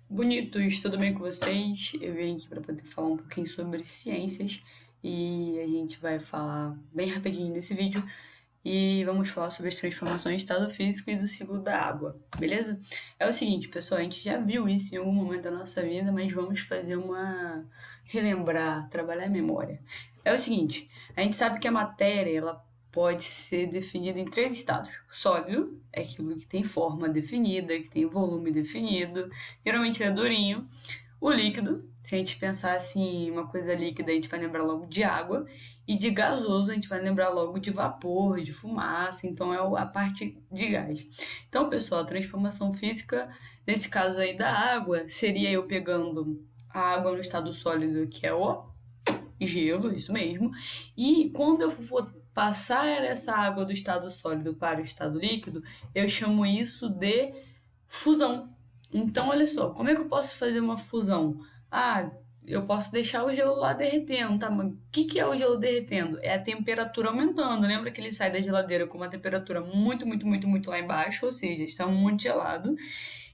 Bonitos, tudo bem com vocês? Eu vim aqui para poder falar um pouquinho sobre ciências e a gente vai falar bem rapidinho nesse vídeo e vamos falar sobre as transformações do estado físico e do ciclo da água, beleza? É o seguinte, pessoal, a gente já viu isso em algum momento da nossa vida, mas vamos fazer relembrar, trabalhar a memória. É o seguinte, a gente sabe que a matéria, ela pode ser definida em três estados. Sólido é aquilo que tem forma definida, que tem volume definido, geralmente ele é durinho. O líquido, se a gente pensar assim, uma coisa líquida, a gente vai lembrar logo de água, e de gasoso a gente vai lembrar logo de vapor, de fumaça, então é a parte de gás. Então, pessoal, a transformação física, nesse caso aí da água, seria eu pegando a água no estado sólido, que é o gelo, isso mesmo. E quando eu for passar essa água do estado sólido para o estado líquido, eu chamo isso de fusão. Então, olha só, como é que eu posso fazer uma fusão? Ah, eu posso deixar o gelo lá derretendo, tá? Mas o que é o gelo derretendo? É a temperatura aumentando. Lembra que ele sai da geladeira com uma temperatura muito lá embaixo, ou seja, está muito gelado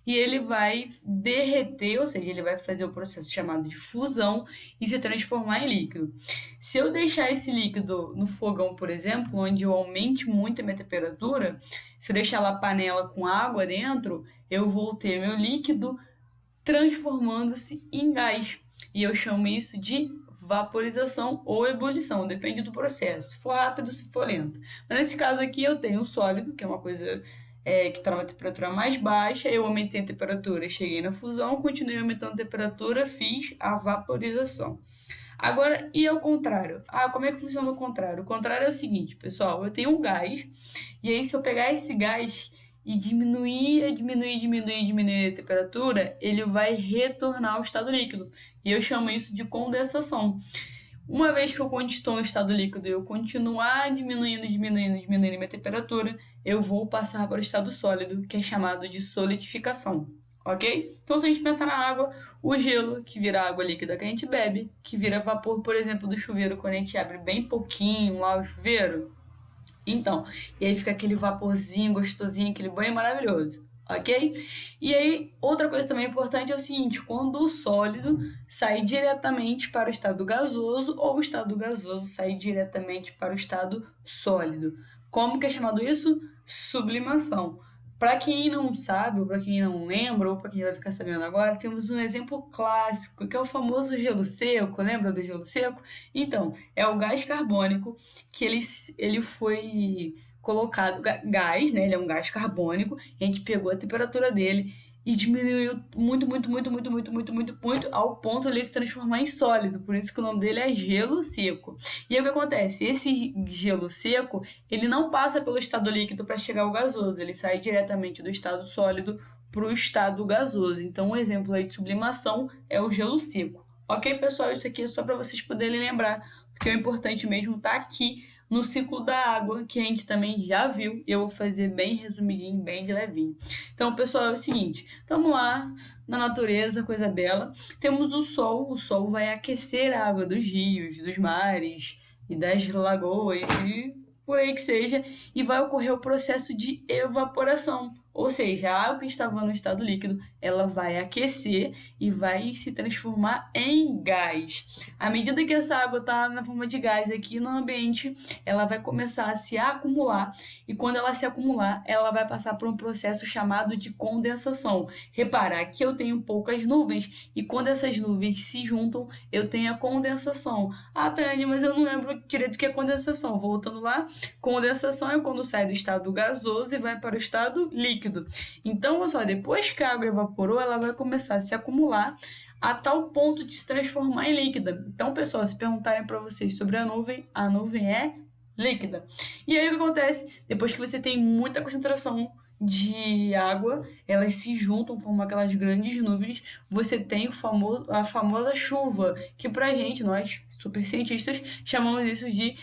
e ele vai derreter, ou seja, ele vai fazer o processo chamado de fusão e se transformar em líquido. Se eu deixar esse líquido no fogão, por exemplo, onde eu aumente muito a minha temperatura, se eu deixar lá a panela com água dentro, eu vou ter meu líquido transformando-se em gás. E eu chamo isso de vaporização ou ebulição, depende do processo, se for rápido, se for lento. Mas nesse caso aqui eu tenho um sólido, que é uma coisa que está numa temperatura mais baixa, eu aumentei a temperatura, cheguei na fusão, continuei aumentando a temperatura, fiz a vaporização. Agora, e ao contrário? Ah, como é que funciona o contrário? O contrário é o seguinte, pessoal, eu tenho um gás, e aí se eu pegar esse gás e diminuir a temperatura, ele vai retornar ao estado líquido. E eu chamo isso de condensação. Uma vez que eu estou no estado líquido e eu continuar diminuindo minha temperatura, eu vou passar para o estado sólido, que é chamado de solidificação. Ok? Então, se a gente pensar na água, o gelo, que vira água líquida que a gente bebe, que vira vapor, por exemplo, do chuveiro, quando a gente abre bem pouquinho lá o chuveiro, então, e aí fica aquele vaporzinho gostosinho, aquele banho maravilhoso, ok? E aí, outra coisa também importante é o seguinte: quando o sólido sai diretamente para o estado gasoso ou o estado gasoso sai diretamente para o estado sólido. Como que é chamado isso? Sublimação. Para quem não sabe, ou para quem não lembra, ou para quem vai ficar sabendo agora, temos um exemplo clássico, que é o famoso gelo seco. Lembra do gelo seco? Então, é o gás carbônico que ele foi colocado, gás, né? Ele é um gás carbônico, e a gente pegou a temperatura dele e diminuiu muito, ao ponto de ele se transformar em sólido. Por isso que o nome dele é gelo seco. E aí o que acontece? Esse gelo seco, ele não passa pelo estado líquido para chegar ao gasoso, ele sai diretamente do estado sólido para o estado gasoso. Então, um exemplo aí de sublimação é o gelo seco. Ok, pessoal? Isso aqui é só para vocês poderem lembrar, porque o importante mesmo está aqui no ciclo da água, que a gente também já viu. Eu vou fazer bem resumidinho, bem de levinho. Então, pessoal, é o seguinte: estamos lá na natureza, coisa bela. Temos o sol vai aquecer a água dos rios, dos mares e das lagoas e por aí que seja, e vai ocorrer o processo de evaporação. Ou seja, a água que estava no estado líquido, ela vai aquecer e vai se transformar em gás. À medida que essa água está na forma de gás aqui no ambiente, ela vai começar a se acumular, e quando ela se acumular, ela vai passar por um processo chamado de condensação. Repara, aqui eu tenho poucas nuvens, e quando essas nuvens se juntam, eu tenho a condensação. Ah, Tânia, mas eu não lembro direito o que é condensação. Voltando lá, condensação é quando sai do estado gasoso e vai para o estado líquido. Então, olha só, depois que a água evaporou, ela vai começar a se acumular a tal ponto de se transformar em líquida. Então, pessoal, se perguntarem para vocês sobre a nuvem é líquida. E aí o que acontece? Depois que você tem muita concentração de água, elas se juntam, formam aquelas grandes nuvens, você tem a famosa chuva, que pra gente, nós super cientistas, chamamos isso de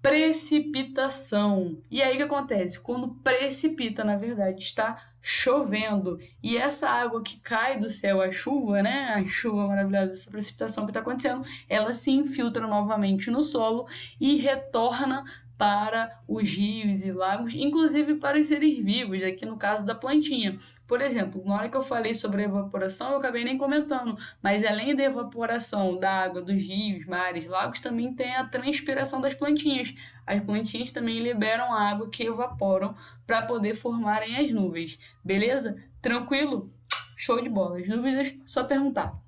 precipitação. E aí o que acontece? Quando precipita, na verdade, está chovendo. E essa água que cai do céu, a chuva, né? A chuva maravilhosa, essa precipitação que está acontecendo, ela se infiltra novamente no solo e retorna para os rios e lagos, inclusive para os seres vivos, aqui no caso da plantinha. Por exemplo, na hora que eu falei sobre a evaporação, eu acabei nem comentando, mas além da evaporação da água dos rios, mares, lagos, também tem a transpiração das plantinhas. As plantinhas também liberam a água que evaporam para poder formarem as nuvens. Beleza? Tranquilo? Show de bola. As dúvidas, só perguntar.